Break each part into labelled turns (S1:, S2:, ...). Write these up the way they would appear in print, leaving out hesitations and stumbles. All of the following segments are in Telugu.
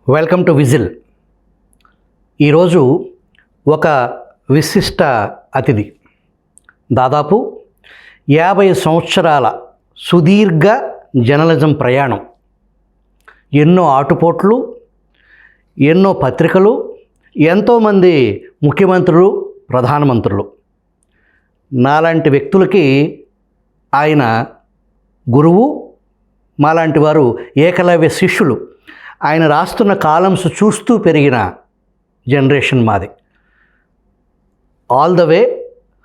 S1: Welcome to whistle. ఈరోజు ఒక విశిష్ట అతిథి, దాదాపు 50 సంవత్సరాల సుదీర్ఘ జర్నలిజం ప్రయాణం, ఎన్నో ఆటుపోట్లు, ఎన్నో పత్రికలు, ఎంతోమంది ముఖ్యమంత్రులు, ప్రధానమంత్రులు, నాలాంటి వ్యక్తులకి ఆయన గురువు, మాలాంటి వారు ఏకలవ్య శిష్యులు. ఆయన రాస్తున్న కాలమ్స్ చూస్తూ పెరిగిన జనరేషన్ మాది. ఆల్ ద వే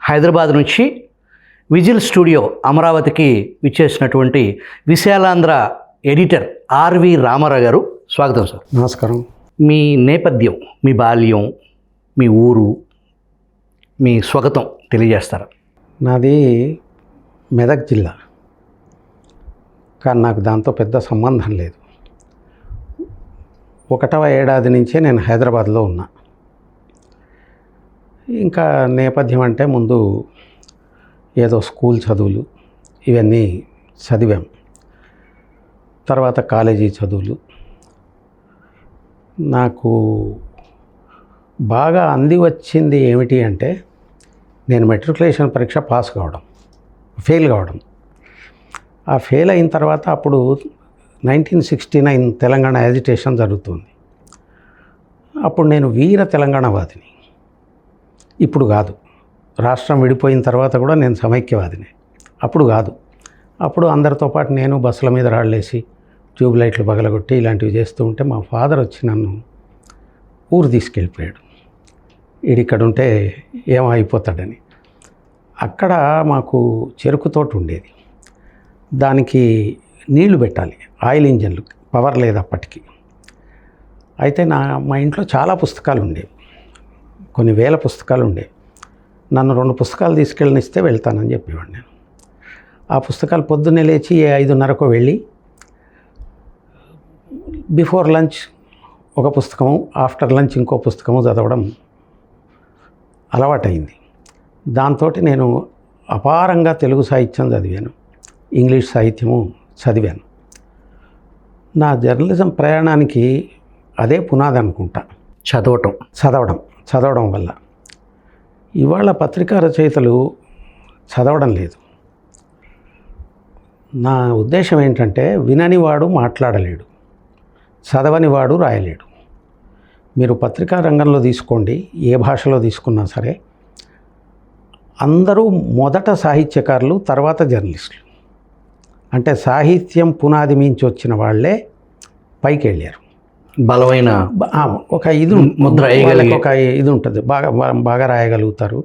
S1: హైదరాబాద్ నుంచి విజిల్ స్టూడియో అమరావతికి విచ్చేసినటువంటి విశాలాంధ్ర ఎడిటర్ ఆర్వి రామారావు గారు, స్వాగతం సార్.
S2: నమస్కారం.
S1: మీ నేపథ్యం, మీ బాల్యం, మీ ఊరు, మీ స్వాగతం తెలియజేస్తారా?
S2: నాది మెదక్ జిల్లా, కానీ నాకు దాంతో పెద్ద సంబంధం లేదు. 1వ ఏడాది నుంచే నేను హైదరాబాద్లో ఉన్నా. ఇంకా నేపథ్యం అంటే ముందు ఏదో స్కూల్ చదువులు ఇవన్నీ చదివాం, తర్వాత కాలేజీ చదువులు. నాకు బాగా అంది వచ్చింది ఏమిటి అంటే, నేను మెట్రికులేషన్ పరీక్ష పాస్ కావడం, ఫెయిల్ కావడం. ఆ ఫెయిల్ అయిన తర్వాత అప్పుడు 1969 తెలంగాణ యాజిటేషన్ జరుగుతుంది. అప్పుడు నేను వీర తెలంగాణవాదిని. ఇప్పుడు కాదు, రాష్ట్రం విడిపోయిన తర్వాత కూడా నేను సమైక్యవాదిని. అప్పుడు కాదు, అప్పుడు అందరితో పాటు నేను బస్సుల మీద రాళ్ళేసి ట్యూబ్ లైట్లు పగలగొట్టి ఇలాంటివి చేస్తూ ఉంటే మా ఫాదర్ వచ్చి నన్ను ఊరు తీసుకెళ్ళిపోయాడు. ఈడిక్కడ ఉంటే ఏమో అయిపోతాడని. అక్కడ మాకు చెరుకు తోట ఉండేది, దానికి నీళ్లు పెట్టాలి, ఆయిల్ ఇంజన్లు, పవర్ లేదు అప్పటికి. అయితే మా ఇంట్లో చాలా పుస్తకాలు ఉండేవి, కొన్ని వేల పుస్తకాలు ఉండేవి. నన్ను 2 పుస్తకాలు తీసుకెళ్ళనిస్తే వెళ్తానని చెప్పేవాడు. నేను ఆ పుస్తకాలు పొద్దున్నే లేచి 5:30కు వెళ్ళి బిఫోర్ లంచ్ ఒక పుస్తకము, ఆఫ్టర్ లంచ్ ఇంకో పుస్తకము చదవడం అలవాటైంది. దాంతో నేను అపారంగా తెలుగు సాహిత్యం చదివాను, ఇంగ్లీష్ సాహిత్యము చదివాను. నా జర్నలిజం ప్రయాణానికి అదే పునాది అనుకుంటా, చదవడం వల్ల. ఇవాళ పత్రికా రచయితలు చదవడం లేదు. నా ఉద్దేశం ఏంటంటే, విననివాడు మాట్లాడలేడు, చదవనివాడు రాయలేడు. మీరు పత్రికా రంగంలో తీసుకోండి, ఏ భాషలో తీసుకున్నా సరే, అందరూ మొదట సాహిత్యకారులు, తర్వాత జర్నలిస్టులు. అంటే సాహిత్యం పునాది మించి వచ్చిన వాళ్ళే పైకి వెళ్ళారు.
S1: బలమైన
S2: ఒక ఇది ముద్ర, ఒక ఇది ఉంటుంది, బాగా రాయగలుగుతారు.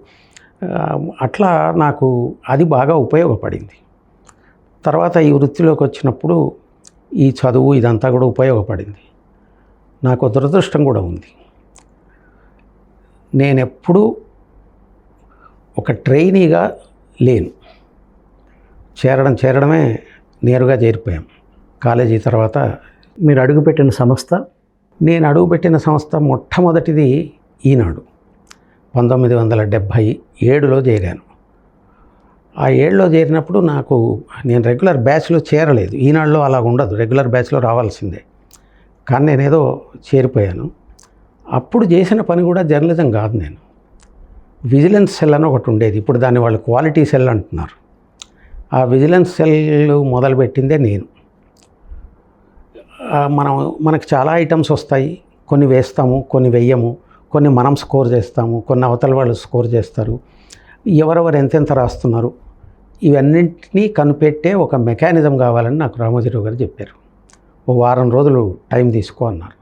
S2: అట్లా నాకు అది బాగా ఉపయోగపడింది. తర్వాత ఈ వృత్తిలోకి వచ్చినప్పుడు ఈ చదువు ఇదంతా కూడా ఉపయోగపడింది. నాకు దురదృష్టం కూడా ఉంది. నేనెప్పుడూ ఒక ట్రైనీగా లేను. చేరడమే నేరుగా చేరిపోయాం. కాలేజీ తర్వాత
S1: మీరు అడుగుపెట్టిన సంస్థ?
S2: నేను అడుగుపెట్టిన సంస్థ మొట్టమొదటిది ఈనాడు. 1977లో చేరాను. ఆ 7లో చేరినప్పుడు నేను రెగ్యులర్ బ్యాచ్లో చేరలేదు. ఈనాడులో అలా ఉండదు, రెగ్యులర్ బ్యాచ్లో రావాల్సిందే. కానీ నేనేదో చేరిపోయాను. అప్పుడు చేసిన పని కూడా జర్నలిజం కాదు. నేను విజిలెన్స్ సెల్ అని ఒకటి ఉండేది, ఇప్పుడు దాన్ని వాళ్ళు క్వాలిటీ సెల్ అంటున్నారు. ఆ విజిలెన్స్ సెల్ మొదలుపెట్టిందే నేను. మనకు చాలా ఐటమ్స్ వస్తాయి, కొన్ని వేస్తాము, కొన్ని వెయ్యము, కొన్ని మనం స్కోర్ చేస్తాము, కొన్ని అవతల వాళ్ళు స్కోర్ చేస్తారు, ఎవరెవరు ఎంతెంత రాస్తున్నారు, ఇవన్నింటినీ కనిపెట్టే ఒక మెకానిజం కావాలని నాకు రామోజీరావు గారు చెప్పారు. ఓ వారం రోజులు టైం తీసుకో అన్నారు.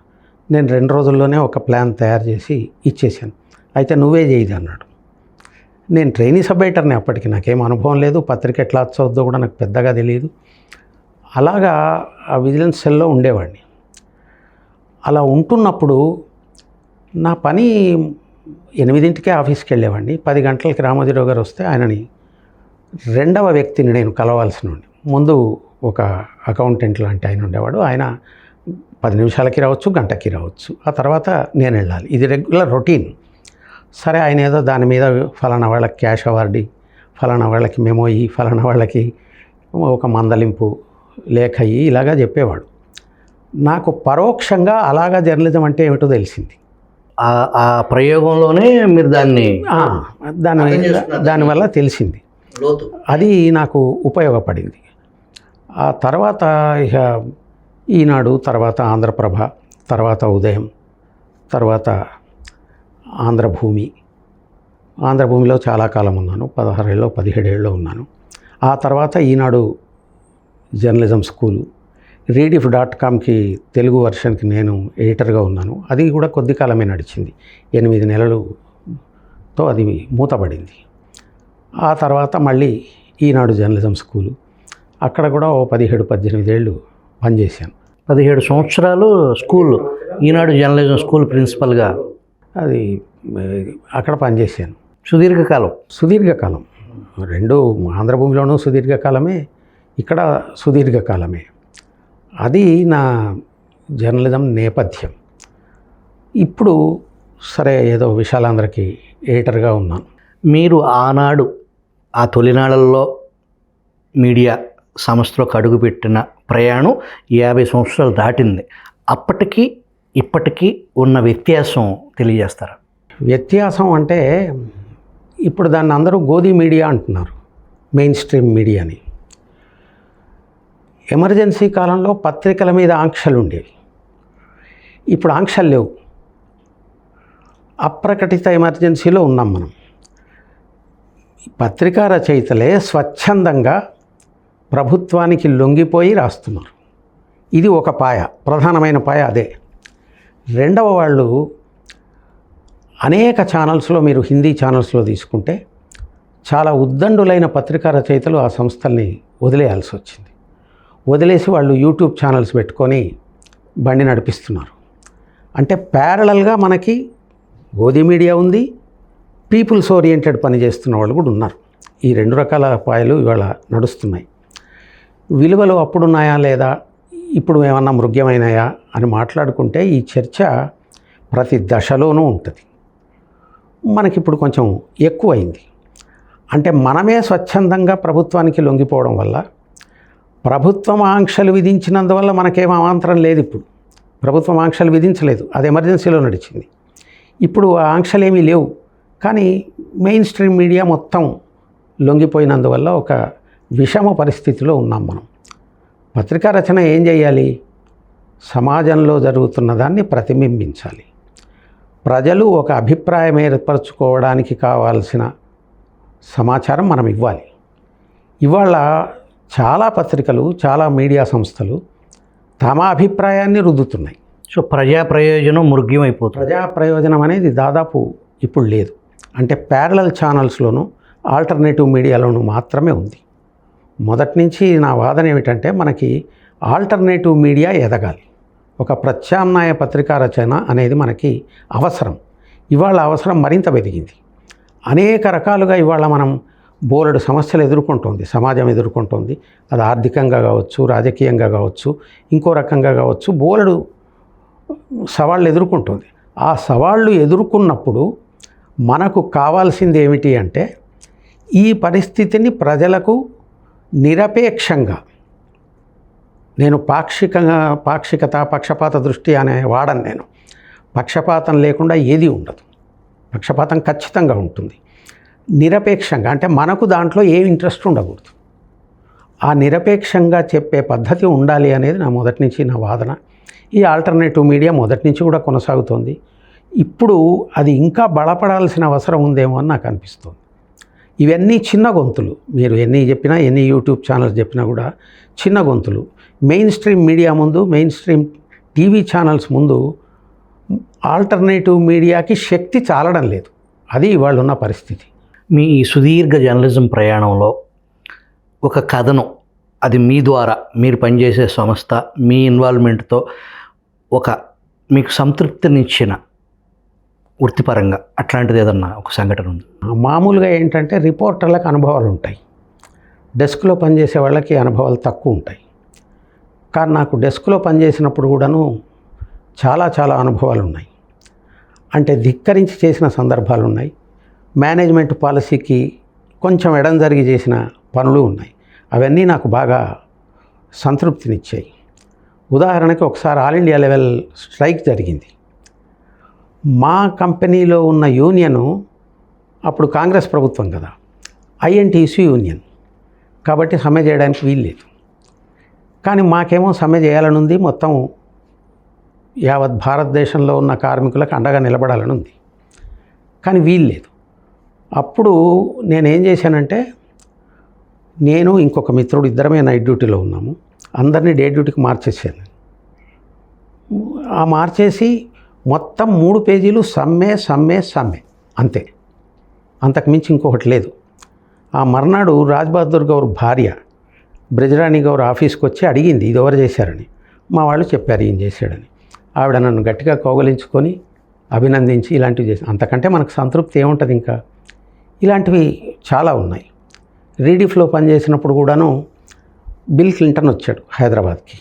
S2: నేను 2 రోజుల్లోనే ఒక ప్లాన్ తయారు చేసి ఇచ్చేసాను. అయితే నువ్వే చేయదు అన్నాడు. నేను ట్రైనీ సబ్ ఎడిటర్ని, అప్పటికి నాకేం అనుభవం లేదు, పత్రిక ఎట్లా చదువుతో కూడా నాకు పెద్దగా తెలియదు. అలాగా ఆ విజిలెన్స్ సెల్లో ఉండేవాడిని. అలా ఉంటున్నప్పుడు నా పని 8కే ఆఫీస్కి వెళ్ళేవాడిని. 10 గంటలకి రామోజీరావు గారు వస్తే ఆయనని 2వ వ్యక్తిని నేను కలవాల్సిన వాడిని. ముందు ఒక అకౌంటెంట్ లాంటి ఆయన ఉండేవాడు. ఆయన 10 నిమిషాలకి రావచ్చు, గంటకి రావచ్చు. ఆ తర్వాత నేను వెళ్ళాలి. ఇది రెగ్యులర్ రొటీన్. సరే, ఆయన ఏదో దాని మీద ఫలానా వాళ్ళకి క్యాష్ అవార్డు, ఫలానా వాళ్ళకి మెమో ఇయ్యి, ఫలానా వాళ్ళకి ఒక మందలింపు లేఖ ఇయ్యి, ఇలాగా చెప్పేవాడు. నాకు పరోక్షంగా అలాగా జర్నలిజం అంటే ఏమిటో తెలిసింది.
S1: ఆ ప్రయోగంలోనే మీరు దాన్ని
S2: దానివల్ల తెలిసింది. అది నాకు ఉపయోగపడింది. ఆ తర్వాత ఇక ఈనాడు, తర్వాత ఆంధ్రప్రభ, తర్వాత ఉదయం, తర్వాత ఆంధ్రభూమిలో చాలా కాలం ఉన్నాను. 16 ఏళ్ళు 17 ఏళ్ళు ఉన్నాను. ఆ తర్వాత ఈనాడు జర్నలిజం స్కూలు, readiff.comకి తెలుగు వర్షన్కి నేను ఎడిటర్గా ఉన్నాను. అది కూడా కొద్ది కాలమే నడిచింది. 8 నెలలతో అది మూతపడింది. ఆ తర్వాత మళ్ళీ ఈనాడు జర్నలిజం స్కూలు, అక్కడ కూడా 17-18 ఏళ్ళు పనిచేశాను.
S1: 17 సంవత్సరాలు స్కూల్, ఈనాడు జర్నలిజం స్కూల్ ప్రిన్సిపల్గా
S2: అది అక్కడ పనిచేశాను.
S1: సుదీర్ఘకాలం.
S2: రెండు ఆంధ్రభూమిలోనూ సుదీర్ఘకాలమే, ఇక్కడ సుదీర్ఘకాలమే. అది నా జర్నలిజం నేపథ్యం. ఇప్పుడు సరే ఏదో విశాలాంధ్రకి ఎడిటర్గా ఉన్నాను.
S1: మీరు ఆనాడు ఆ తొలినాళ్ళల్లో మీడియా సంస్థలో అడుగుపెట్టిన ప్రయాణం 50 సంవత్సరాలు దాటింది. అప్పటికి ఇప్పటికీ ఉన్న వ్యత్యాసం తెలియజేస్తారా?
S2: వ్యత్యాసం అంటే ఇప్పుడు దాన్ని అందరూ గోధి మీడియా అంటున్నారు, మెయిన్ స్ట్రీమ్ మీడియాని. ఎమర్జెన్సీ కాలంలో పత్రికల మీద ఆంక్షలు ఉండేవి, ఇప్పుడు ఆంక్షలు లేవు. అప్రకటిత ఎమర్జెన్సీలో ఉన్నాం మనం. పత్రికా రచయితలే స్వచ్ఛందంగా ప్రభుత్వానికి లొంగిపోయి రాస్తున్నారు. ఇది ఒక పాయ, ప్రధానమైన పాయ అదే. రెండవ వాళ్ళు అనేక ఛానల్స్లో, మీరు హిందీ ఛానల్స్లో తీసుకుంటే చాలా ఉద్దండులైన పత్రికా రచయితలు ఆ సంస్థల్ని వదిలేయాల్సి వచ్చింది. వదిలేసి వాళ్ళు యూట్యూబ్ ఛానల్స్ పెట్టుకొని బండి నడిపిస్తున్నారు. అంటే ప్యారలల్గా మనకి గోధి మీడియా ఉంది, పీపుల్స్ ఓరియంటెడ్ పని చేస్తున్న వాళ్ళు కూడా ఉన్నారు. ఈ 2 రకాల పాయలు ఇవాళ నడుస్తున్నాయి. విలువలు అప్పుడున్నాయా లేదా, ఇప్పుడు ఏమన్నా మృగ్యమైనాయా అని మాట్లాడుకుంటే ఈ చర్చ ప్రతి దశలోనూ ఉంటుంది. మనకిప్పుడు కొంచెం ఎక్కువైంది. అంటే మనమే స్వచ్ఛందంగా ప్రభుత్వానికి లొంగిపోవడం వల్ల, ప్రభుత్వం ఆంక్షలు విధించినందువల్ల మనకేం అవాంతరం లేదు. ఇప్పుడు ప్రభుత్వం ఆంక్షలు విధించలేదు, అది ఎమర్జెన్సీలో నడిచింది. ఇప్పుడు ఆ ఆంక్షలు ఏమీ లేవు. కానీ మెయిన్ స్ట్రీమ్ మీడియా మొత్తం లొంగిపోయినందువల్ల ఒక విషమ పరిస్థితిలో ఉన్నాం మనం. పత్రికా రచన ఏం చేయాలి? సమాజంలో జరుగుతున్న దాన్ని ప్రతిబింబించాలి. ప్రజలు ఒక అభిప్రాయం ఏర్పరచుకోవడానికి కావాల్సిన సమాచారం మనం ఇవ్వాలి. ఇవాళ చాలా పత్రికలు, చాలా మీడియా సంస్థలు తమ అభిప్రాయాన్ని రుద్దుతున్నాయి.
S1: సో ప్రజా ప్రయోజనం మృగ్యమైపోతుంది.
S2: ప్రజా ప్రయోజనం అనేది దాదాపు ఇప్పుడు లేదు. అంటే ప్యారలల్ ఛానల్స్లోనూ ఆల్టర్నేటివ్ మీడియాలోనూ మాత్రమే ఉంది. మొదటి నుంచి నా వాదన ఏమిటంటే, మనకి ఆల్టర్నేటివ్ మీడియా ఎదగాలి. ఒక ప్రత్యామ్నాయ పత్రికా రచన అనేది మనకి అవసరం. ఇవాళ అవసరం మరింత పెరిగింది. అనేక రకాలుగా ఇవాళ మనం బోలెడు సమస్యలు ఎదుర్కొంటుంది, సమాజం ఎదుర్కొంటుంది. అది ఆర్థికంగా కావచ్చు, రాజకీయంగా కావచ్చు, ఇంకో రకంగా కావచ్చు, బోలెడు సవాళ్ళు ఎదుర్కొంటుంది. ఆ సవాళ్ళు ఎదుర్కొన్నప్పుడు మనకు కావాల్సింది ఏమిటి అంటే, ఈ పరిస్థితిని ప్రజలకు నిరపేక్షంగా, నేను పాక్షికత, పక్షపాత దృష్టి అనే వాడను నేను. పక్షపాతం లేకుండా ఏది ఉండదు, పక్షపాతం ఖచ్చితంగా ఉంటుంది. నిరపేక్షంగా అంటే మనకు దాంట్లో ఏ ఇంట్రెస్ట్ ఉండకూడదు. ఆ నిరపేక్షంగా చెప్పే పద్ధతి ఉండాలి అనేది నా మొదటి నుంచి నా వాదన. ఈ ఆల్టర్నేటివ్ మీడియా మొదటి నుంచి కూడా కొనసాగుతోంది. ఇప్పుడు అది ఇంకా బలపడాల్సిన అవసరం ఉందేమో అని నాకు అనిపిస్తుంది. ఇవన్నీ చిన్న గొంతులు, మీరు ఎన్ని చెప్పినా, ఎన్ని యూట్యూబ్ ఛానల్స్ చెప్పినా కూడా చిన్న గొంతులు. మెయిన్ స్ట్రీమ్ మీడియా ముందు, మెయిన్ స్ట్రీమ్ టీవీ ఛానల్స్ ముందు ఆల్టర్నేటివ్ మీడియాకి శక్తి చాలడం లేదు. అది ఇవాళ ఉన్న పరిస్థితి.
S1: మీ ఈ సుదీర్ఘ జర్నలిజం ప్రయాణంలో ఒక కథనం, అది మీ ద్వారా, మీరు పనిచేసే సంస్థ, మీ ఇన్వాల్వ్మెంట్తో ఒక మీకు సంతృప్తినిచ్చిన వృత్తిపరంగా అట్లాంటిది ఏదన్నా ఒక సంఘటన ఉంది?
S2: మామూలుగా ఏంటంటే రిపోర్టర్లకు అనుభవాలు ఉంటాయి, డెస్క్లో పనిచేసే వాళ్ళకి అనుభవాలు తక్కువ ఉంటాయి. కానీ నాకు డెస్క్లో పనిచేసినప్పుడు కూడాను చాలా అనుభవాలు ఉన్నాయి. అంటే ధిక్కరించి చేసిన సందర్భాలు ఉన్నాయి, మేనేజ్మెంట్ పాలసీకి కొంచెం ఎడం జరిగి చేసిన పనులు ఉన్నాయి. అవన్నీ నాకు బాగా సంతృప్తినిచ్చాయి. ఉదాహరణకి ఒకసారి ఆల్ ఇండియా లెవెల్ స్ట్రైక్ జరిగింది. మా కంపెనీలో ఉన్న యూనియను అప్పుడు కాంగ్రెస్ ప్రభుత్వం కదా, ఐఎన్టీసీ యూనియన్, కాబట్టి సమ్మె చేయడానికి వీల్లేదు. కానీ మాకేమో సమ్మె చేయాలని ఉంది, మొత్తం యావత్ భారతదేశంలో ఉన్న కార్మికులకు అండగా నిలబడాలని ఉంది, కానీ వీల్లేదు. అప్పుడు నేనేం చేశానంటే, నేను ఇంకొక మిత్రుడు ఇద్దరమే నైట్ డ్యూటీలో ఉన్నాము, అందరినీ డే డ్యూటీకి మార్చేసాను. ఆ మార్చేసి మొత్తం 3 పేజీలు సమ్మె సమ్మె సమ్మె, అంతే, అంతకుమించి ఇంకొకటి లేదు. ఆ మర్నాడు రాజ్ బహదూర్ గౌర్ భార్య బ్రజరాణి గౌర్ ఆఫీస్కి వచ్చి అడిగింది ఇది ఎవరు చేశారని. మా వాళ్ళు చెప్పారు ఈయన చేశాడని. ఆవిడ నన్ను గట్టిగా కౌగలించుకొని అభినందించి ఇలాంటివి చేసి, అంతకంటే మనకు సంతృప్తి ఏముంటుంది ఇంకా. ఇలాంటివి చాలా ఉన్నాయి. రీడిఫ్లో పనిచేసినప్పుడు కూడాను బిల్ క్లింటన్ వచ్చాడు హైదరాబాద్కి.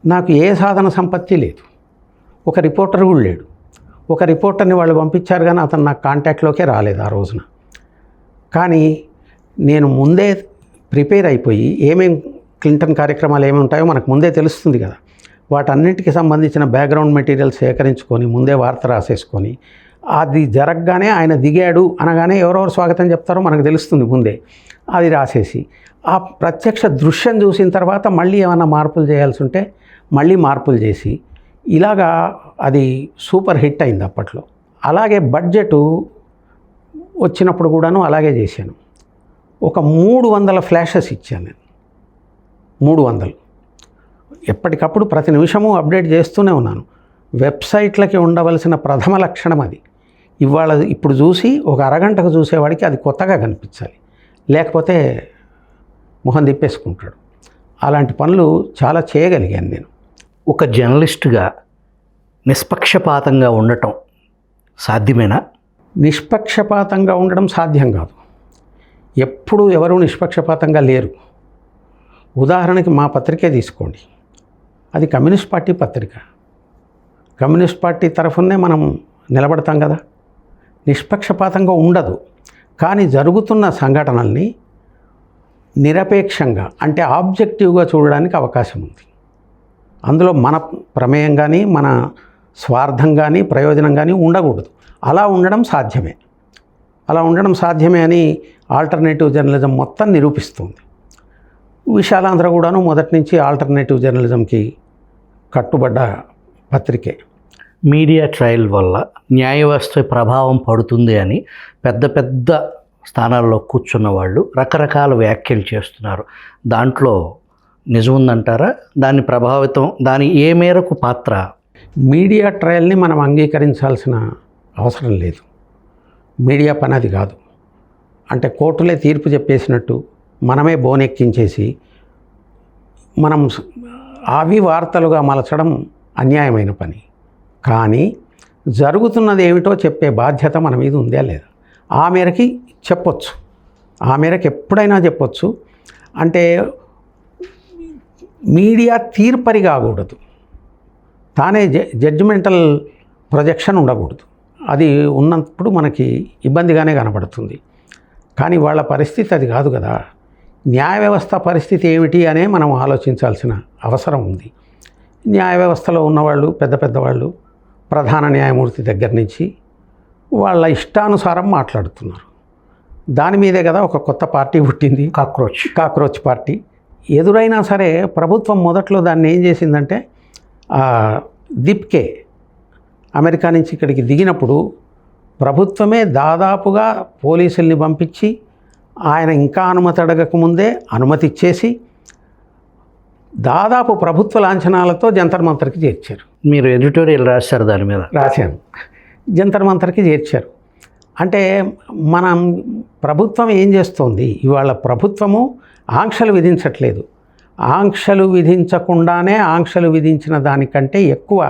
S2: నాకు ఏ సాధన సంపత్తి లేదు, ఒక రిపోర్టర్ కూడా లేడు. ఒక రిపోర్టర్ని వాళ్ళు పంపించారు కానీ అతను నాకు కాంటాక్ట్లోకే రాలేదు ఆ రోజున. కానీ నేను ముందే ప్రిపేర్ అయిపోయి ఏమేం క్లింటన్ కార్యక్రమాలు ఏమి ఉంటాయో మనకు ముందే తెలుస్తుంది కదా, వాటన్నిటికి సంబంధించిన బ్యాక్గ్రౌండ్ మెటీరియల్ సేకరించుకొని ముందే వార్త రాసేసుకొని, అది జరగగానే ఆయన దిగాడు అనగానే ఎవరెవరు స్వాగతం చెప్తారో మనకు తెలుస్తుంది ముందే, అది రాసేసి ఆ ప్రత్యక్ష దృశ్యం చూసిన తర్వాత మళ్ళీ ఏమైనా మార్పులు చేయాల్సి ఉంటే మళ్ళీ మార్పులు చేసి, ఇలాగా అది సూపర్ హిట్ అయింది అప్పట్లో. అలాగే బడ్జెట్ వచ్చినప్పుడు కూడాను అలాగే చేశాను. ఒక 300 ఫ్లాషెస్ ఇచ్చాను నేను, 300. ఎప్పటికప్పుడు ప్రతి నిమిషము అప్డేట్ చేస్తూనే ఉన్నాను. వెబ్సైట్లకి ఉండవలసిన ప్రథమ లక్షణం అది. ఇప్పుడు చూసి ఒక అరగంటకు చూసేవాడికి అది కొత్తగా కనిపించాలి, లేకపోతే మొహం తిప్పేసుకుంటాడు. అలాంటి పనులు చాలా చేయగలిగాను నేను.
S1: ఒక జర్నలిస్టుగా నిష్పక్షపాతంగా ఉండటం సాధ్యమేనా?
S2: నిష్పక్షపాతంగా ఉండడం సాధ్యం కాదు. ఎప్పుడు ఎవరు నిష్పక్షపాతంగా లేరు. ఉదాహరణకి మా పత్రికే తీసుకోండి, అది కమ్యూనిస్ట్ పార్టీ పత్రిక. కమ్యూనిస్ట్ పార్టీ తరఫునే మనం నిలబడతాం కదా. నిష్పక్షపాతంగా ఉండదు, కానీ జరుగుతున్న సంఘటనల్ని నిరపేక్షంగా అంటే ఆబ్జెక్టివ్గా చూడడానికి అవకాశం ఉంది. అందులో మన ప్రమేయం కానీ మన స్వార్థం కానీ ప్రయోజనం కానీ ఉండకూడదు. అలా ఉండడం సాధ్యమే. అలా ఉండడం సాధ్యమే అని ఆల్టర్నేటివ్ జర్నలిజం మొత్తం నిరూపిస్తుంది. విశాలాంధ్ర కూడాను మొదటి నుంచి ఆల్టర్నేటివ్ జర్నలిజంకి కట్టుబడ్డ పత్రికే.
S1: మీడియా ట్రయల్ వల్ల న్యాయ వ్యవస్థ ప్రభావం పడుతుంది అని పెద్ద పెద్ద స్థానాల్లో కూర్చున్న వాళ్ళు రకరకాల వ్యాఖ్యలు చేస్తున్నారు. దాంట్లో నిజం ఉందంటారా? దాని ఏ మేరకు పాత్ర?
S2: మీడియా ట్రయల్ని మనం అంగీకరించాల్సిన అవసరం లేదు. మీడియా పని అది కాదు. అంటే కోర్టులే తీర్పు చెప్పేసినట్టు మనమే బోనెక్కించేసి మనం అవి వార్తలుగా మలచడం అన్యాయమైన పని. కానీ జరుగుతున్నది ఏమిటో చెప్పే బాధ్యత మన మీద ఉందా లేదా? ఆ మేరకి చెప్పొచ్చు, ఆ మేరకు ఎప్పుడైనా చెప్పొచ్చు. అంటే మీడియా తీర్పరి కాకూడదు, తానే జడ్జిమెంటల్ ప్రొజెక్షన్ ఉండకూడదు. అది ఉన్నప్పుడు మనకి ఇబ్బందిగానే కనబడుతుంది. కానీ వాళ్ళ పరిస్థితి అది కాదు కదా. న్యాయ వ్యవస్థ పరిస్థితి ఏమిటి అనే మనం ఆలోచించాల్సిన అవసరం ఉంది. న్యాయ వ్యవస్థలో ఉన్నవాళ్ళు పెద్ద పెద్దవాళ్ళు ప్రధాన న్యాయమూర్తి దగ్గర నుంచి వాళ్ళ ఇష్టానుసారం మాట్లాడుతున్నారు. దాని మీదే కదా ఒక కొత్త పార్టీ పుట్టింది, కాక్రోచ్ పార్టీ. ఎదురైనా సరే ప్రభుత్వం మొదట్లో దాన్ని ఏం చేసిందంటే, దిప్కే అమెరికా నుంచి ఇక్కడికి దిగినప్పుడు ప్రభుత్వమే దాదాపుగా పోలీసుల్ని పంపించి ఆయన ఇంకా అనుమతి అడగకముందే అనుమతి ఇచ్చేసి దాదాపు ప్రభుత్వ లాంఛనాలతో జంతర్ మంతర్కి చేర్చారు.
S1: మీరు ఎడిటోరియల్ రాశారు, దాని మీద
S2: రాశాను. జంతర్ మంతర్కి చేర్చారు. అంటే మనం ప్రభుత్వం ఏం చేస్తోంది? ఇవాళ ప్రభుత్వము ఆంక్షలు విధించట్లేదు. ఆంక్షలు విధించకుండానే ఆంక్షలు విధించిన దానికంటే ఎక్కువ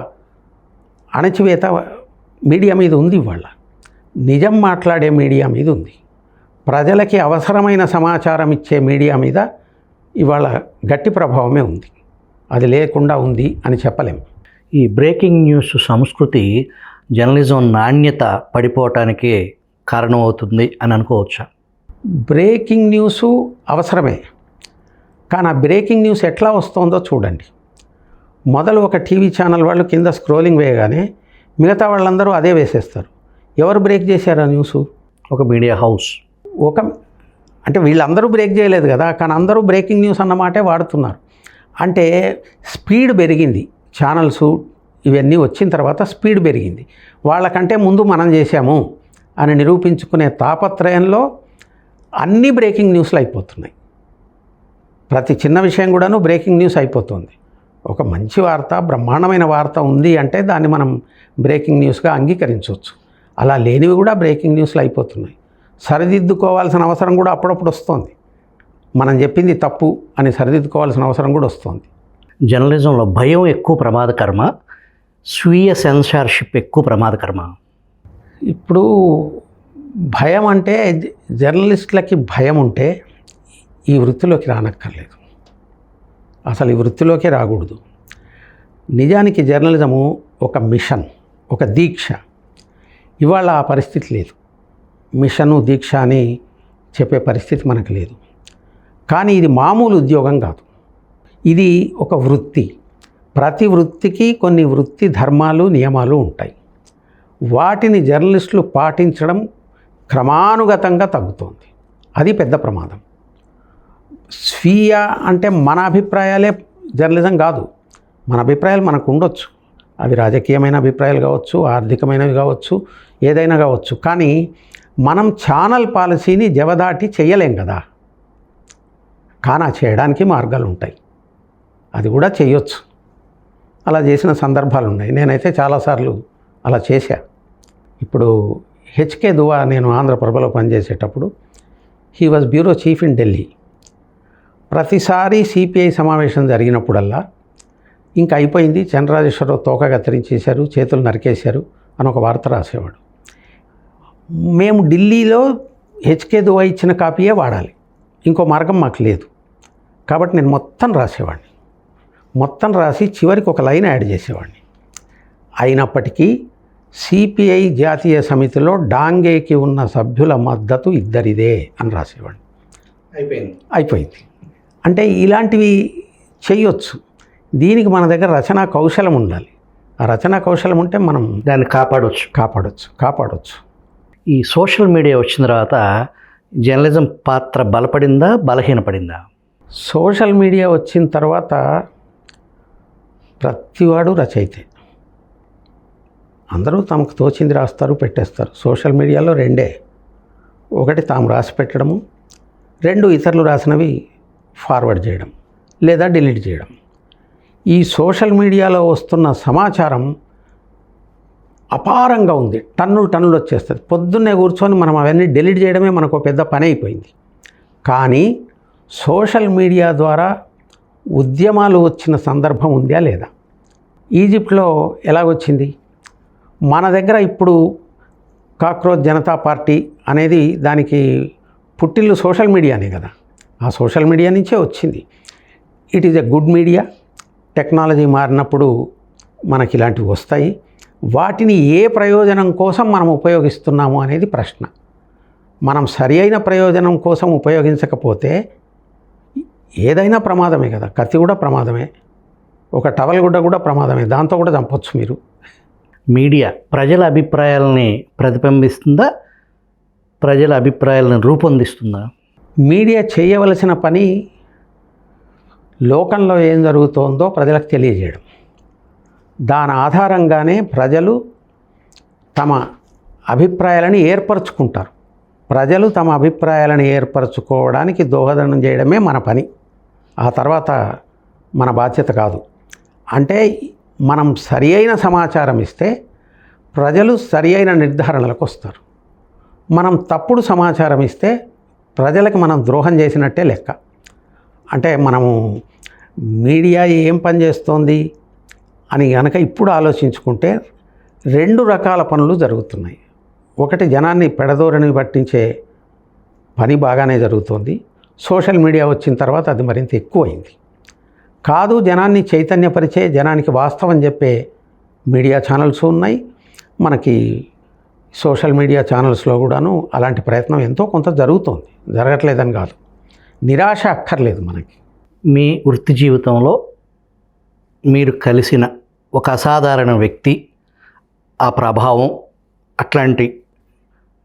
S2: అణచివేత మీడియా మీద ఉంది. ఇవాళ నిజం మాట్లాడే మీడియా మీద ఉంది. ప్రజలకి అవసరమైన సమాచారం ఇచ్చే మీడియా మీద ఇవాళ గట్టి ప్రభావమే ఉంది. అది లేకుండా ఉంది అని చెప్పలేము.
S1: ఈ బ్రేకింగ్ న్యూస్ సంస్కృతి జర్నలిజం నాణ్యత పడిపోవటానికి కారణమవుతుంది అని అనుకోవచ్చా?
S2: బ్రేకింగ్ న్యూసు అవసరమే, కానీ ఆ బ్రేకింగ్ న్యూస్ ఎట్లా వస్తుందో చూడండి. మొదలు ఒక టీవీ ఛానల్ వాళ్ళు కింద స్క్రోలింగ్ వేయగానే మిగతా వాళ్ళందరూ అదే వేసేస్తారు. ఎవరు బ్రేక్ చేశారు ఆ న్యూసు?
S1: ఒక మీడియా హౌస్.
S2: అంటే వీళ్ళందరూ బ్రేక్ చేయలేదు కదా, కానీ అందరూ బ్రేకింగ్ న్యూస్ అన్నమాటే వాడుతున్నారు. అంటే స్పీడ్ పెరిగింది. ఛానల్స్ ఇవన్నీ వచ్చిన తర్వాత స్పీడ్ పెరిగింది. వాళ్ళకంటే ముందు మనం చేశాము అని నిరూపించుకునే తాపత్రయంలో అన్ని బ్రేకింగ్ న్యూస్లు అయిపోతున్నాయి. ప్రతి చిన్న విషయం కూడాను బ్రేకింగ్ న్యూస్ అయిపోతుంది. ఒక మంచి వార్త, బ్రహ్మాండమైన వార్త ఉంది అంటే దాన్ని మనం బ్రేకింగ్ న్యూస్గా అంగీకరించవచ్చు. అలా లేనివి కూడా బ్రేకింగ్ న్యూస్లు అయిపోతున్నాయి. సరిదిద్దుకోవాల్సిన అవసరం కూడా అప్పుడప్పుడు వస్తుంది. మనం చెప్పింది తప్పు అని సరిదిద్దుకోవాల్సిన అవసరం కూడా వస్తుంది.
S1: జర్నలిజంలో భయం ఎక్కువ ప్రమాదకరమా, స్వీయ సెన్సార్షిప్ ఎక్కువ ప్రమాదకరమా?
S2: ఇప్పుడు భయం అంటే జర్నలిస్టులకి భయం ఉంటే ఈ వృత్తిలోకి రానక్కర్లేదు. అసలు ఈ వృత్తిలోకే రాకూడదు. నిజానికి జర్నలిజము ఒక మిషన్, ఒక దీక్ష. ఇవాళ ఆ పరిస్థితి లేదు. మిషను దీక్ష అని చెప్పే పరిస్థితి మనకు లేదు. కానీ ఇది మామూలు ఉద్యోగం కాదు. ఇది ఒక వృత్తి. ప్రతి వృత్తికి కొన్ని వృత్తి ధర్మాలు, నియమాలు ఉంటాయి. వాటిని జర్నలిస్టులు పాటించడం క్రమానుగతంగా తగ్గుతోంది. అది పెద్ద ప్రమాదం. స్వీయ అంటే మన అభిప్రాయాలే జర్నలిజం కాదు. మన అభిప్రాయాలు మనకు ఉండొచ్చు. అవి రాజకీయమైన అభిప్రాయాలు కావచ్చు, ఆర్థికమైనవి కావచ్చు, ఏదైనా కావచ్చు. కానీ మనం ఛానల్ పాలసీని జవదాటి చేయలేం కదా. కానీ చేయడానికి మార్గాలు ఉంటాయి. అది కూడా చేయొచ్చు. అలా చేసిన సందర్భాలు ఉన్నాయి. నేనైతే చాలాసార్లు అలా చేశా. ఇప్పుడు హెచ్కే దువా నేను ఆంధ్రప్రభలో పనిచేసేటప్పుడు he was bureau chief in Delhi. ప్రతిసారి సిపిఐ సమావేశం జరిగినప్పుడల్లా ఇంకా అయిపోయింది, చంద్రరాజేశ్వరరావు తోక కత్తిరించేశారు, చేతులు నరికేశారు అని ఒక వార్త రాసేవాడు. మేము ఢిల్లీలో హెచ్కే దువా ఇచ్చిన కాపీయే వాడాలి, ఇంకో మార్గం మాకు లేదు. కాబట్టి నేను మొత్తం రాసేవాడిని. మొత్తం రాసి చివరికి ఒక లైన్ యాడ్ చేసేవాడిని. అయినప్పటికీ సిపిఐ జాతీయ సమితిలో డాంగేకి ఉన్న సభ్యుల మద్దతు ఇద్దరిదే అని రాసేవాడిని. అయిపోయింది. అంటే ఇలాంటివి చేయొచ్చు. దీనికి మన దగ్గర రచనా కౌశలం ఉండాలి. ఆ రచనా కౌశలం ఉంటే మనం
S1: దాన్ని కాపాడవచ్చు. ఈ సోషల్ మీడియా వచ్చిన తర్వాత జర్నలిజం పాత్ర బలపడిందా, బలహీనపడిందా?
S2: సోషల్ మీడియా వచ్చిన తర్వాత ప్రతివాడు రచయితే. అందరూ తమకు తోచింది రాస్తారు, పెట్టేస్తారు. సోషల్ మీడియాలో రెండే: ఒకటి తాము రాసి పెట్టడము, రెండు ఇతరులు రాసినవి ఫార్వర్డ్ చేయడం లేదా డిలీట్ చేయడం. ఈ సోషల్ మీడియాలో వస్తున్న సమాచారం అపారంగా ఉంది. టన్నులు వచ్చేస్తుంది. పొద్దున్నే కూర్చొని మనం అవన్నీ డిలీట్ చేయడమే మనకు పెద్ద పని అయిపోయింది. కానీ సోషల్ మీడియా ద్వారా ఉద్యమాలు వచ్చిన సందర్భం ఉందా లేదా? ఈజిప్ట్లో ఎలాగొచ్చింది? మన దగ్గర ఇప్పుడు కాక్రోచ్ జనతా పార్టీ అనేది దానికి పుట్టిల్లు సోషల్ మీడియానే కదా. ఆ సోషల్ మీడియా నుంచే వచ్చింది. It is a good media. Technology మారినప్పుడు మనకి ఇలాంటివి వస్తాయి. వాటిని ఏ ప్రయోజనం కోసం మనం ఉపయోగిస్తున్నాము అనేది ప్రశ్న. మనం సరి అయిన ప్రయోజనం కోసం ఉపయోగించకపోతే ఏదైనా ప్రమాదమే కదా. కత్తి కూడా ప్రమాదమే, ఒక టవల్ గుడ్డ కూడా ప్రమాదమే. దాంతో కూడా చంపొచ్చు మీరు.
S1: మీడియా ప్రజల అభిప్రాయాలని ప్రతిబింబిస్తుందా, ప్రజల అభిప్రాయాలను రూపొందిస్తుందా?
S2: మీడియా చేయవలసిన పని లోకంలో ఏం జరుగుతోందో ప్రజలకు తెలియజేయడం. దాని ఆధారంగానే ప్రజలు తమ అభిప్రాయాలను ఏర్పరచుకుంటారు. ప్రజలు తమ అభిప్రాయాలను ఏర్పరచుకోవడానికి దోహదం చేయడమే మన పని. ఆ తర్వాత మన బాధ్యత కాదు. అంటే మనం సరి అయిన సమాచారం ఇస్తే ప్రజలు సరి అయిన నిర్ధారణలకు వస్తారు. మనం తప్పుడు సమాచారం ఇస్తే ప్రజలకు మనం ద్రోహం చేసినట్టే లెక్క. అంటే మనము మీడియా ఏం పని చేస్తోంది అని కనుక ఇప్పుడు ఆలోచించుకుంటే రెండు రకాల పనులు జరుగుతున్నాయి. ఒకటి, జనాన్ని పెడదోరని పట్టించే పని బాగానే జరుగుతోంది. సోషల్ మీడియా వచ్చిన తర్వాత అది మరింత ఎక్కువైంది. కాదు, జనాన్ని చైతన్యపరిచే, జనానికి వాస్తవం చెప్పే మీడియా ఛానల్స్ ఉన్నాయి. మనకి సోషల్ మీడియా ఛానల్స్లో కూడాను అలాంటి ప్రయత్నం ఎంతో కొంత జరుగుతోంది. జరగట్లేదని కాదు. నిరాశ అక్కర్లేదు మనకి.
S1: మీ వృత్తి జీవితంలో మీరు కలిసిన ఒక అసాధారణ వ్యక్తి, ఆ ప్రభావం, అట్లాంటి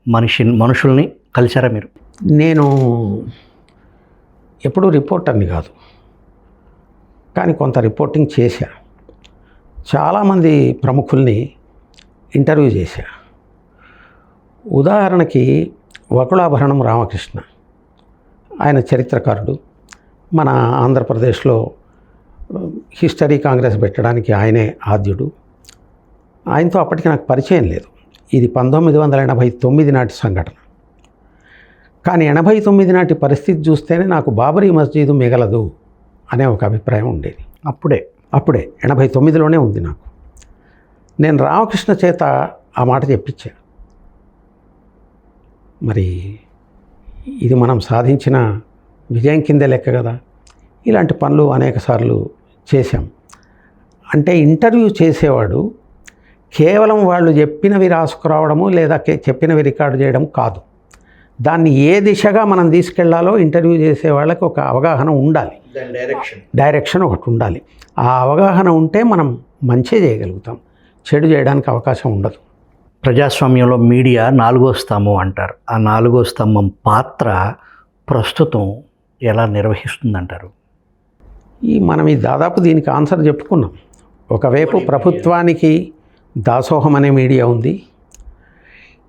S1: మనుషుల్ని కలిసారా మీరు?
S2: నేను ఎప్పుడూ రిపోర్టర్ని కాదు, కానీ కొంత రిపోర్టింగ్ చేశా. చాలామంది ప్రముఖుల్ని ఇంటర్వ్యూ చేశా. ఉదాహరణకి వకుళాభరణం రామకృష్ణ, ఆయన చరిత్రకారుడు. మన ఆంధ్రప్రదేశ్లో హిస్టరీ కాంగ్రెస్ పెట్టడానికి ఆయనే ఆద్యుడు. ఆయనతో అప్పటికి నాకు పరిచయం లేదు. ఇది 1989 నాటి సంఘటన. కానీ 89 నాటి పరిస్థితి చూస్తేనే నాకు బాబరీ మస్జిద్ మిగలదు అనే ఒక అభిప్రాయం ఉండేది. అప్పుడే 89లోనే ఉంది నాకు. నేను రామకృష్ణ చేత ఆ మాట చెప్పించా. మరి ఇది మనం సాధించిన విజయం కిందే లెక్క కదా. ఇలాంటి పనులు అనేకసార్లు చేశాం. అంటే ఇంటర్వ్యూ చేసేవాడు కేవలం వాళ్ళు చెప్పినవి రాసుకురావడము లేదా చెప్పినవి రికార్డు చేయడం కాదు. దాన్ని ఏ దిశగా మనం తీసుకెళ్లాలో ఇంటర్వ్యూ చేసే వాళ్ళకి ఒక అవగాహన ఉండాలి. డైరెక్షన్ ఒకటి ఉండాలి. ఆ అవగాహన ఉంటే మనం మంచి చేయగలుగుతాం, చెడు చేయడానికి అవకాశం ఉండదు.
S1: ప్రజాస్వామ్యంలో మీడియా 4వ స్తంభం అంటారు. ఆ 4వ స్తంభం పాత్ర ప్రస్తుతం ఎలా నిర్వహిస్తుందంటారు?
S2: మనం ఈ దాదాపు దీనికి ఆన్సర్ చెప్పుకున్నాం. ఒకవైపు ప్రభుత్వానికి దాసోహం అనే మీడియా ఉంది.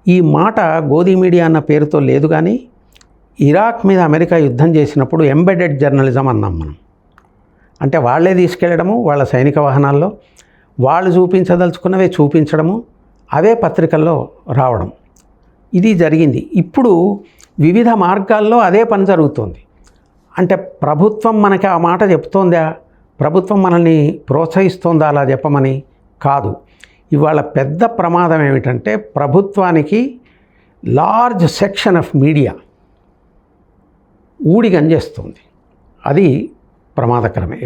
S2: ఈ మాట గోధి మీడియా అన్న పేరుతో లేదు, కానీ ఇరాక్ మీద అమెరికా యుద్ధం చేసినప్పుడు ఎంబెడెడ్ జర్నలిజం అన్నాం మనం. అంటే వాళ్ళే తీసుకెళ్ళడము, వాళ్ళ సైనిక వాహనాల్లో వాళ్ళు చూపించదలుచుకున్నవే చూపించడము, అవే పత్రికల్లో రావడం, ఇది జరిగింది. ఇప్పుడు వివిధ మార్గాల్లో అదే పని జరుగుతోంది. అంటే ప్రభుత్వం మనకి ఆ మాట చెప్తోందా, ప్రభుత్వం మనల్ని ప్రోత్సహిస్తోందా అలా చెప్పమని కాదు. ఇవాళ పెద్ద ప్రమాదం ఏమిటంటే ప్రభుత్వానికి లార్జ్ సెక్షన్ ఆఫ్ మీడియా ఊడి గంజేస్తుంది. అది ప్రమాదకరమే.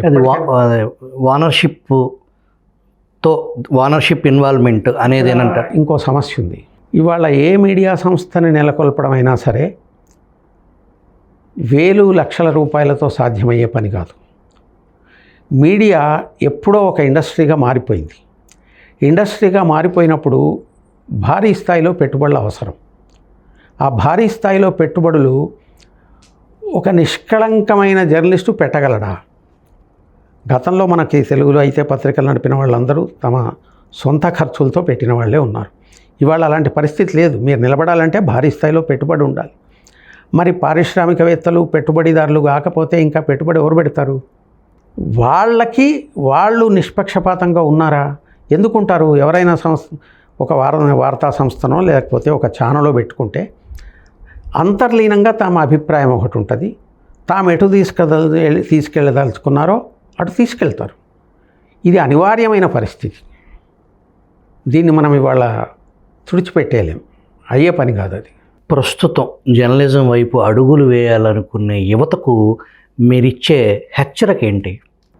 S1: ఓనర్షిప్ ఇన్వాల్వ్మెంట్ అనేది ఏనంటారు.
S2: ఇంకో సమస్య ఉంది. ఇవాళ ఏ మీడియా సంస్థని నెలకొల్పడం అయినా సరే వేలు లక్షల రూపాయలతో సాధ్యమయ్యే పని కాదు. మీడియా ఎప్పుడో ఒక ఇండస్ట్రీగా మారిపోయింది. ఇండస్ట్రీగా మారిపోయినప్పుడు భారీ స్థాయిలో పెట్టుబడులు అవసరం. ఆ భారీ స్థాయిలో పెట్టుబడులు ఒక నిష్కళంకమైన జర్నలిస్టు పెట్టగలడా? గతంలో మనకి తెలుగులో అయితే పత్రికలు నడిపిన వాళ్ళందరూ తమ సొంత ఖర్చులతో పెట్టిన వాళ్ళే ఉన్నారు. ఇవాళ అలాంటి పరిస్థితి లేదు. మీరు నిలబడాలంటే భారీ స్థాయిలో పెట్టుబడి ఉండాలి. మరి పారిశ్రామికవేత్తలు పెట్టుబడిదారులు కాకపోతే ఇంకా పెట్టుబడి ఎవరు పెడతారు? వాళ్ళు నిష్పక్షపాతంగా ఉన్నారా? ఎందుకుంటారు? ఎవరైనా ఒక వార్తా సంస్థనో లేకపోతే ఒక ఛానల్లో పెట్టుకుంటే అంతర్లీనంగా తమ అభిప్రాయం ఒకటి ఉంటుంది. తాము ఎటు తీసుకెళ్ళదలుచుకున్నారో అటు తీసుకెళ్తారు. ఇది అనివార్యమైన పరిస్థితి. దీన్ని మనం ఇవాళ తుడిచిపెట్టేయలేం. అయ్యే పని కాదు అది.
S1: ప్రస్తుతం జర్నలిజం వైపు అడుగులు వేయాలనుకునే యువతకు మీరిచ్చే హెచ్చరిక ఏంటి?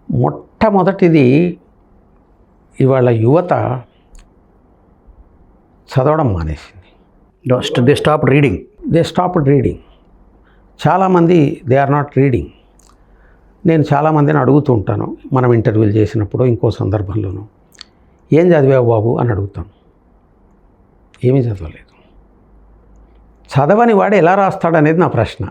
S2: మొట్టమొదటిది, ఇవాళ యువత చదవడం మానేసింది.
S1: They stopped reading. చాలామంది దే ఆర్ నాట్ రీడింగ్. నేను చాలామందిని అడుగుతూ ఉంటాను, మనం ఇంటర్వ్యూలు చేసినప్పుడు ఇంకో సందర్భంలోనూ, ఏం చదివావు బాబు అని అడుగుతాను. ఏమీ చదవలేదు. చదవని వాడు ఎలా రాస్తాడనేది నా ప్రశ్న.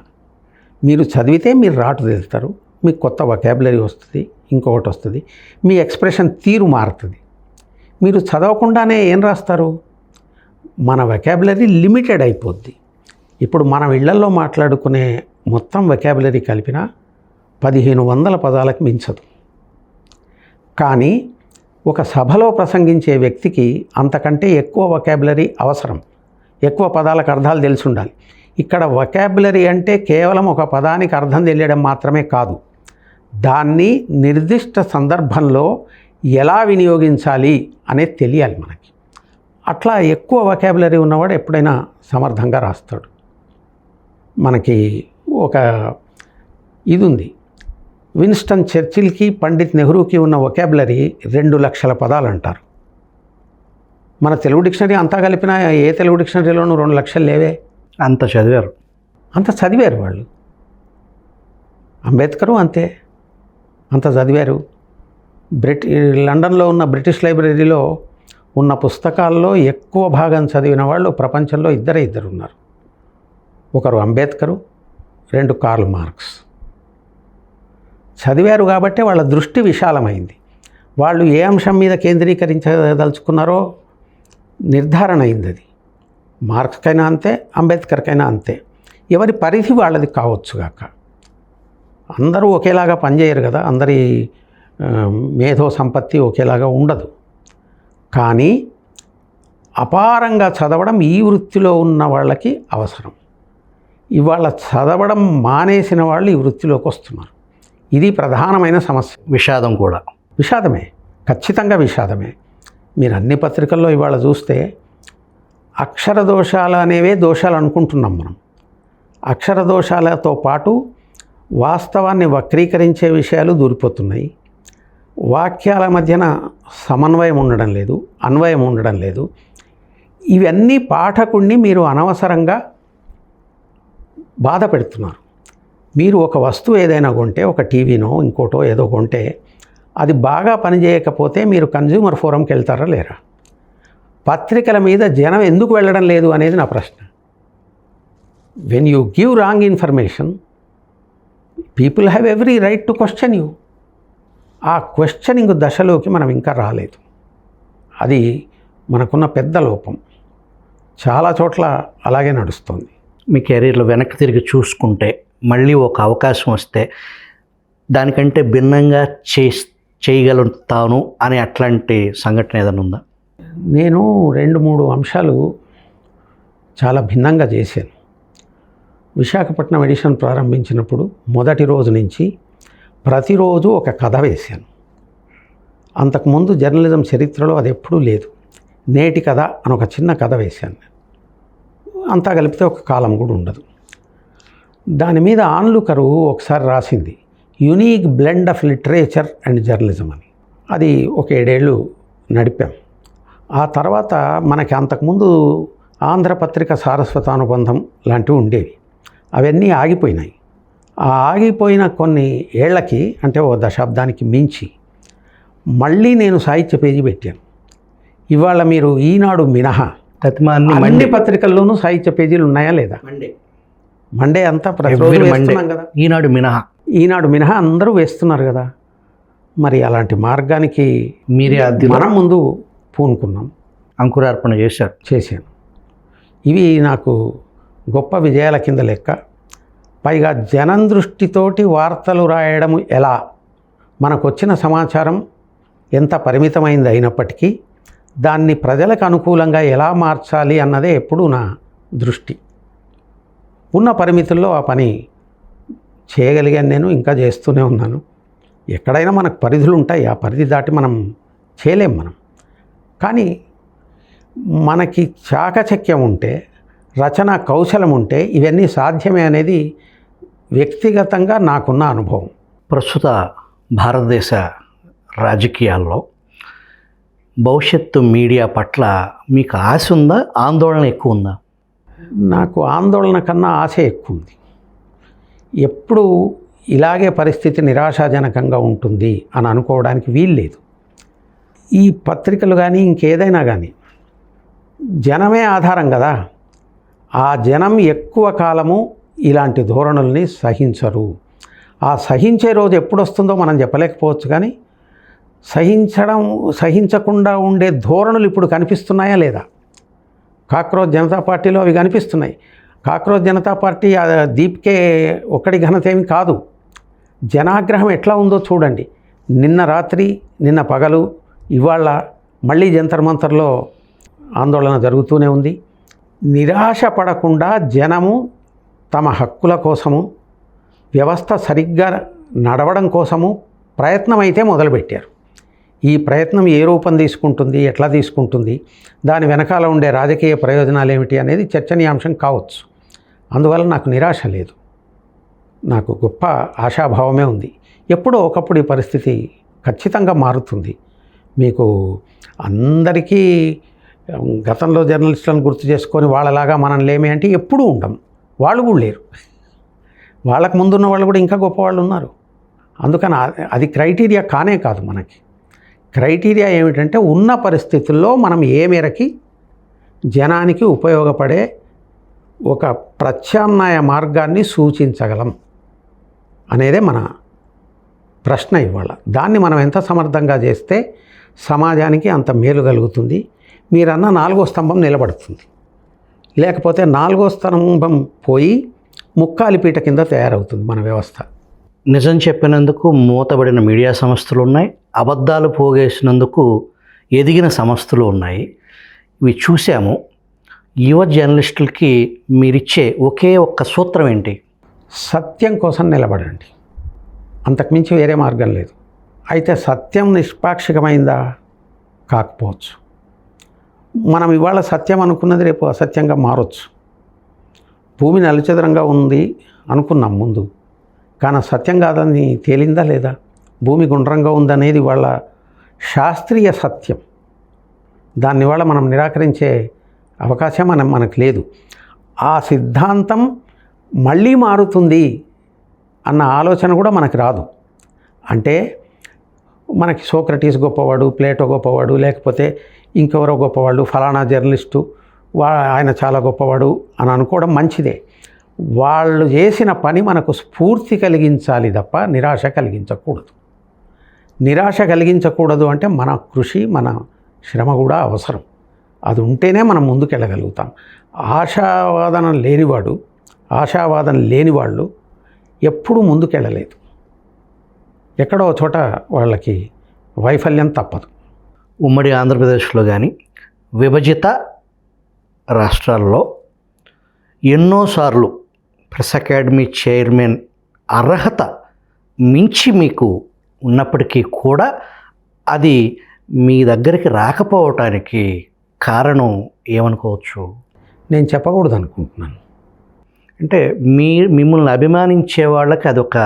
S1: మీరు చదివితే మీరు రాటు తెలుస్తారు, మీకు కొత్త వొకాబులరీ వస్తుంది, ఇంకొకటి వస్తుంది, మీ ఎక్స్ప్రెషన్ తీరు మారుతుంది. మీరు చదవకుండానే ఏం రాస్తారు? మన వొకాబులరీ లిమిటెడ్ అయిపోద్ది. ఇప్పుడు మనం ఇళ్లల్లో మాట్లాడుకునే మొత్తం వొకాబులరీ కలిపినా 1500 పదాలకు మించదు. కానీ ఒక సభలో ప్రసంగించే వ్యక్తికి అంతకంటే ఎక్కువ వొకాబులరీ అవసరం. ఎక్కువ పదాలకు అర్థాలు తెలిసి ఉండాలి. ఇక్కడ వొకాబులరీ అంటే కేవలం ఒక పదానికి అర్థం తెలియడం మాత్రమే కాదు, దాన్ని నిర్దిష్ట సందర్భంలో ఎలా వినియోగించాలి అనేది తెలియాలి మనకి. అట్లా ఎక్కువ వొకాబులరీ ఉన్నవాడు ఎప్పుడైనా సమర్థంగా రాస్తాడు. మనకి ఒక ఇది ఉంది, విన్స్టన్ చర్చిల్కి పండిత్ నెహ్రూకి ఉన్న వొకాబులరీ 2 లక్షల పదాలు అంటారు. మన తెలుగు డిక్షనరీ అంతా కలిపినా ఏ తెలుగు డిక్షనరీలోనూ 2 లక్షలు లేవే. అంత చదివారు వాళ్ళు. అంబేద్కరు అంతే, అంత చదివారు.
S2: లండన్లో ఉన్న బ్రిటిష్ లైబ్రరీలో ఉన్న పుస్తకాల్లో ఎక్కువ భాగం చదివిన వాళ్ళు ప్రపంచంలో ఇద్దరు ఉన్నారు. ఒకరు అంబేద్కరు, రెండు కార్ల్ మార్క్స్. చదివారు కాబట్టి వాళ్ళ దృష్టి విశాలమైంది. వాళ్ళు ఏ అంశం మీద కేంద్రీకరించదలుచుకున్నారో నిర్ధారణ అయింది. అది మార్క్స్కైనా అంతే, అంబేద్కర్కైనా అంతే. ఎవరి పరిధి వాళ్ళది కావచ్చుగాక. అందరూ ఒకేలాగా పనిచేయరు కదా, అందరి మేధో సంపత్తి ఒకేలాగా ఉండదు. కానీ అపారంగా చదవడం ఈ వృత్తిలో ఉన్న వాళ్ళకి అవసరం. ఇవాళ చదవడం మానేసిన వాళ్ళు ఈ వృత్తిలోకి వస్తున్నారు. ఇది ప్రధానమైన సమస్య.
S1: విషాదం కూడా
S2: విషాదమే, ఖచ్చితంగా విషాదమే. మీరు అన్ని పత్రికల్లో ఇవాళ చూస్తే అక్షర దోషాలు అనేవే దోషాలు అనుకుంటున్నాం మనం. అక్షర దోషాలతో పాటు వాస్తవాన్ని వక్రీకరించే విషయాలు దూరిపోతున్నాయి. వాక్యాల మధ్యన సమన్వయం ఉండడం లేదు, అన్వయం ఉండడం లేదు. ఇవన్నీ పాఠకుణ్ణి మీరు అనవసరంగా బాధ పెడుతున్నారు. మీరు ఒక వస్తువు ఏదైనా కొంటే, ఒక టీవీనో ఇంకోటో ఏదో కొంటే, అది బాగా పనిచేయకపోతే మీరు కన్జ్యూమర్ ఫోరంకి వెళ్తారా లేరా? పత్రికల మీద జనం ఎందుకు వెళ్ళడం లేదు అనేది నా ప్రశ్న. When you give wrong information, people have every right to question you. ఆ క్వశ్చనింగ్ దశలోకి మనం ఇంకా రాలేదు. అది మనకున్న పెద్ద లోపం. చాలా చోట్ల అలాగే నడుస్తుంది.
S1: మీ కెరీర్లో వెనక్కి తిరిగి చూసుకుంటే మళ్ళీ ఒక అవకాశం వస్తే దానికంటే భిన్నంగా చేయగలుగుతాను అని అట్లాంటి సంఘటన ఏదైనా ఉందా?
S2: నేను 2-3 అంశాలు చాలా భిన్నంగా చేశాను. విశాఖపట్నం ఎడిషన్ ప్రారంభించినప్పుడు మొదటి రోజు నుంచి ప్రతిరోజు ఒక కథ వేశాను. అంతకుముందు జర్నలిజం చరిత్రలో అది ఎప్పుడూ లేదు. నేటి కథ అని ఒక చిన్న కథ వేశాను. అంతా కలిపితే ఒక కాలం కూడా ఉండదు. దాని మీద ఆన్లుకరు ఒకసారి రాసింది, unique blend of literature and journalism అని. అది ఒక 7 ఏళ్ళు నడిపాం. ఆ తర్వాత మనకి అంతకుముందు ఆంధ్రపత్రిక సారస్వతానుబంధం లాంటివి ఉండేవి. అవన్నీ ఆగిపోయినాయి. ఆ ఆగిపోయిన కొన్ని ఏళ్లకి, అంటే ఓ దశాబ్దానికి మించి, మళ్ళీ నేను సాహిత్య పేజీ పెట్టాను. ఇవాళ మీరు ఈనాడు మినహా అన్ని పత్రికల్లోనూ సాహిత్య పేజీలు ఉన్నాయా లేదా? మండే అంతా ప్రతిరోజు వేస్తున్నాం కదా. ఈనాడు మినహా అందరూ వేస్తున్నారు కదా. మరి అలాంటి మార్గానికి మనం ముందు పూనుకున్నాం.
S1: అంకురార్పణ
S2: చేశాను. ఇవి నాకు గొప్ప విజయాల కింద లెక్క. పైగా జనం దృష్టితోటి వార్తలు రాయడం ఎలా, మనకు వచ్చిన సమాచారం ఎంత పరిమితమైంది అయినప్పటికీ దాన్ని ప్రజలకు అనుకూలంగా ఎలా మార్చాలి అన్నదే ఎప్పుడూ నా దృష్టి. ఉన్న పరిమితుల్లో ఆ పని చేయగలిగాను. నేను ఇంకా చేస్తూనే ఉన్నాను. ఎక్కడైనా మనకు పరిధులు ఉంటాయి, ఆ పరిధి దాటి మనం చేయలేం మనం. కానీ మనకి చాకచక్యం ఉంటే, రచనా కౌశలం ఉంటే ఇవన్నీ సాధ్యమే అనేది వ్యక్తిగతంగా నాకున్న అనుభవం.
S1: ప్రస్తుత భారతదేశ రాజకీయాల్లో భవిష్యత్తు మీడియా పట్ల మీకు ఆశ ఉందా, ఆందోళన ఎక్కువ ఉందా?
S2: నాకు ఆందోళన కన్నా ఆశ ఎక్కువ ఉంది. ఎప్పుడు ఇలాగే పరిస్థితి నిరాశాజనకంగా ఉంటుంది అని అనుకోవడానికి వీల్లేదు. ఈ పత్రికలు కానీ ఇంకేదైనా కానీ జనమే ఆధారం కదా. ఆ జనం ఎక్కువ కాలము ఇలాంటి ధోరణుల్ని సహించరు. ఆ సహించే రోజు ఎప్పుడు వస్తుందో మనం చెప్పలేకపోవచ్చు. కానీ సహించకుండా ఉండే ధోరణులు ఇప్పుడు కనిపిస్తున్నాయా లేదా? కాక్రోచ్ జనతా పార్టీలో అవి కనిపిస్తున్నాయి. కాక్రోచ్ జనతా పార్టీ దీప్కే ఒక్కడి ఘనత ఏమి కాదు. జనాగ్రహం ఎట్లా ఉందో చూడండి. నిన్న రాత్రి, నిన్న పగలు, ఇవాళ మళ్ళీ జంతర్ మంతర్లో ఆందోళన జరుగుతూనే ఉంది. నిరాశ పడకుండా జనము తమ హక్కుల కోసము, వ్యవస్థ సరిగ్గా నడవడం కోసము ప్రయత్నం అయితే మొదలుపెట్టారు. ఈ ప్రయత్నం ఏ రూపం తీసుకుంటుంది, ఎట్లా తీసుకుంటుంది, దాని వెనకాల ఉండే రాజకీయ ప్రయోజనాలు ఏమిటి అనేది చర్చనీయాంశం కావచ్చు. అందువల్ల నాకు నిరాశ లేదు, నాకు గొప్ప ఆశాభావమే ఉంది. ఎప్పుడో ఒకప్పుడు ఈ పరిస్థితి ఖచ్చితంగా మారుతుంది. మీకు అందరికీ గతంలో జర్నలిస్టులను గుర్తు చేసుకొని వాళ్ళలాగా మనం లేమే అంటే ఎప్పుడూ ఉంటాం. వాళ్ళు కూడా లేరు. వాళ్ళకు ముందున్న వాళ్ళు కూడా ఇంకా గొప్పవాళ్ళు ఉన్నారు. అందుకని అది క్రైటీరియా కానే కాదు మనకి. క్రైటీరియా ఏమిటంటే ఉన్న పరిస్థితుల్లో మనం ఏ మేరకి జనానికి ఉపయోగపడే ఒక ప్రత్యామ్నాయ మార్గాన్ని సూచించగలం అనేదే మన ప్రశ్న ఇవాళ. దాన్ని మనం ఎంత సమర్థంగా చేస్తే సమాజానికి అంత మేలు కలుగుతుంది. మీరన్న 4వ స్తంభం నిలబడుతుంది. లేకపోతే 4వ స్తంభం పోయి ముక్కాలిపీట కింద తయారవుతుంది మన వ్యవస్థ.
S1: నిజం చెప్పినందుకు మూతబడిన మీడియా సంస్థలు ఉన్నాయి, అబద్ధాలు పోగేసినందుకు ఎదిగిన సంస్థలు ఉన్నాయి. ఇవి చూసాము. యువ జర్నలిస్టులకి మీరిచ్చే ఒకే ఒక్క సూత్రం ఏంటి?
S2: సత్యం కోసం నిలబడండి, అంతకుమించి వేరే మార్గం లేదు. అయితే సత్యం నిష్పాక్షికమైందా? కాకపోవచ్చు. మనం ఇవాళ సత్యం అనుకున్నది రేపు అసత్యంగా మారొచ్చు. భూమి నలుచదరంగా ఉంది అనుకున్నాం ముందు, కానీ సత్యం కాదని తేలిందా లేదా? భూమి గుండ్రంగా ఉందనేది వాళ్ళ శాస్త్రీయ సత్యం. దాన్ని ఇవాళ మనం నిరాకరించే అవకాశం మనకు లేదు. ఆ సిద్ధాంతం మళ్ళీ మారుతుంది అన్న ఆలోచన కూడా మనకు రాదు. అంటే మనకి సోక్రటీస్ గొప్పవాడు, ప్లేటో గొప్పవాడు, లేకపోతే ఇంకెవరో గొప్పవాళ్ళు, ఫలానా జర్నలిస్టు ఆయన చాలా గొప్పవాడు అని అనుకోవడం మంచిదే. వాళ్ళు చేసిన పని మనకు స్ఫూర్తి కలిగించాలి తప్ప నిరాశ కలిగించకూడదు. నిరాశ కలిగించకూడదు అంటే మన కృషి, మన శ్రమ కూడా అవసరం. అది ఉంటేనే మనం ముందుకెళ్ళగలుగుతాం. ఆశావాదన లేనివాళ్ళు ఎప్పుడూ ముందుకెళ్ళలేదు. ఎక్కడో చోట వాళ్ళకి వైఫల్యం తప్పదు.
S1: ఉమ్మడి ఆంధ్రప్రదేశ్లో కానీ విభజిత రాష్ట్రాల్లో ఎన్నోసార్లు ప్రెస్ అకాడమీ చైర్మన్ అర్హత మించి మీకు ఉన్నప్పటికీ కూడా అది మీ దగ్గరికి రాకపోవటానికి కారణం ఏమనుకోవచ్చు?
S2: నేను చెప్పకూడదు అనుకుంటున్నాను.
S1: అంటే మిమ్మల్ని అభిమానించే వాళ్ళకి అదొక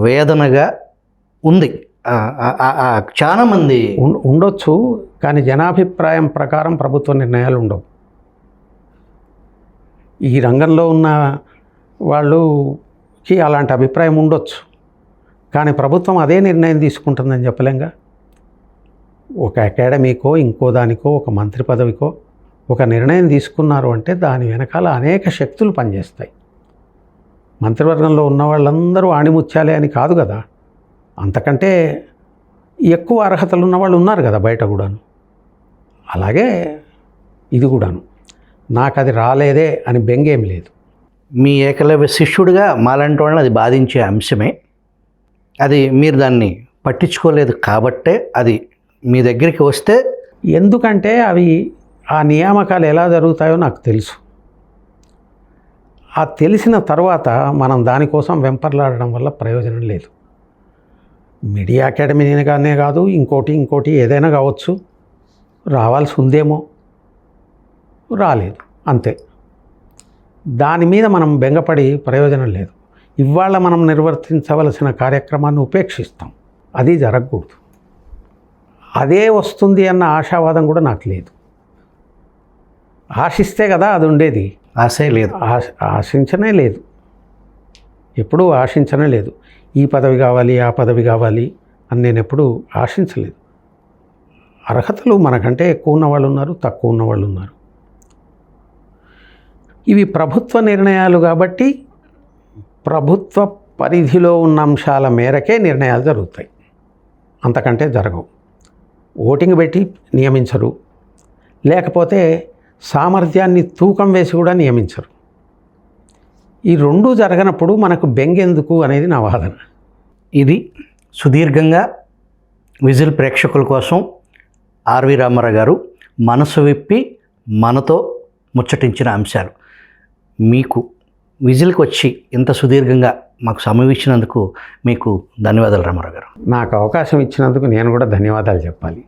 S1: వేదనగా ఉంది. చాలామంది
S2: ఉండొచ్చు, కానీ జనాభిప్రాయం ప్రకారం ప్రభుత్వ నిర్ణయాలు ఉండవు. ఈ రంగంలో ఉన్న వాళ్ళకి అలాంటి అభిప్రాయం ఉండొచ్చు, కానీ ప్రభుత్వం అదే నిర్ణయం తీసుకుంటుందని చెప్పలేంగా. ఒక అకాడమీకో ఇంకో దానికో ఒక మంత్రి పదవికో ఒక నిర్ణయం తీసుకున్నారు అంటే దాని వెనకాల అనేక శక్తులు పనిచేస్తాయి. మంత్రివర్గంలో ఉన్న వాళ్ళందరూ ఆణిముత్యాలే అని కాదు కదా, అంతకంటే ఎక్కువ అర్హతలు ఉన్న వాళ్ళు ఉన్నారు కదా బయట కూడాను. అలాగే ఇది కూడాను. నాకు అది రాలేదే అని బెంగేం లేదు.
S1: మీ ఏకలవ్య శిష్యుడిగా మాలాంటి వాళ్ళని అది బాధించే అంశమే. అది మీరు దాన్ని పట్టించుకోలేదు కాబట్టే అది మీ దగ్గరికి వస్తే.
S2: ఎందుకంటే అవి ఆ నియామకాలు ఎలా జరుగుతాయో నాకు తెలుసు. ఆ తెలిసిన తర్వాత మనం దానికోసం వెంపర్లాడడం వల్ల ప్రయోజనం లేదు. మీడియా అకాడమీగానే కాదు, ఇంకోటి ఏదైనా కావచ్చు, రావాల్సి ఉందేమో, రాలేదు, అంతే. దాని మీద మనం బెంగపడి ప్రయోజనం లేదు. ఇవాళ మనం నిర్వర్తించవలసిన కార్యక్రమాన్ని ఉపేక్షిస్తాం. అది జరగకూడదు. అదే వస్తుంది అన్న ఆశావాదం కూడా నాకు లేదు. ఆశిస్తే కదా అది ఉండేది.
S1: ఆశే లేదు,
S2: ఆశించనే లేదు, ఎప్పుడూ ఆశించనే లేదు. ఈ పదవి కావాలి, ఆ పదవి కావాలి అని నేను ఎప్పుడూ ఆశించలేదు. అర్హతలు మనకంటే ఎక్కువ ఉన్నవాళ్ళు ఉన్నారు, తక్కువ ఉన్నవాళ్ళు ఉన్నారు. ఇవి ప్రభుత్వ నిర్ణయాలు కాబట్టి ప్రభుత్వ పరిధిలో ఉన్న అంశాల మేరకే నిర్ణయాలు జరుగుతాయి, అంతకంటే జరగవు. ఓటింగ్ పెట్టి నియమించరు, లేకపోతే సామర్థ్యాన్ని తూకం వేసి కూడా నియమించరు. ఈ రెండూ జరగనప్పుడు మనకు బెంగెందుకు అనేది నా వాదన.
S1: ఇది సుదీర్ఘంగా విజిల్ ప్రేక్షకుల కోసం ఆర్వి రామారావు గారు మనసు విప్పి మనతో ముచ్చటించిన అంశాలు. మీకు విజిల్కి వచ్చి ఇంత సుదీర్ఘంగా మాకు సమయం ఇచ్చినందుకు మీకు ధన్యవాదాలు రామారావు గారు.
S2: నాకు అవకాశం ఇచ్చినందుకు నేను కూడా ధన్యవాదాలు చెప్పాలి.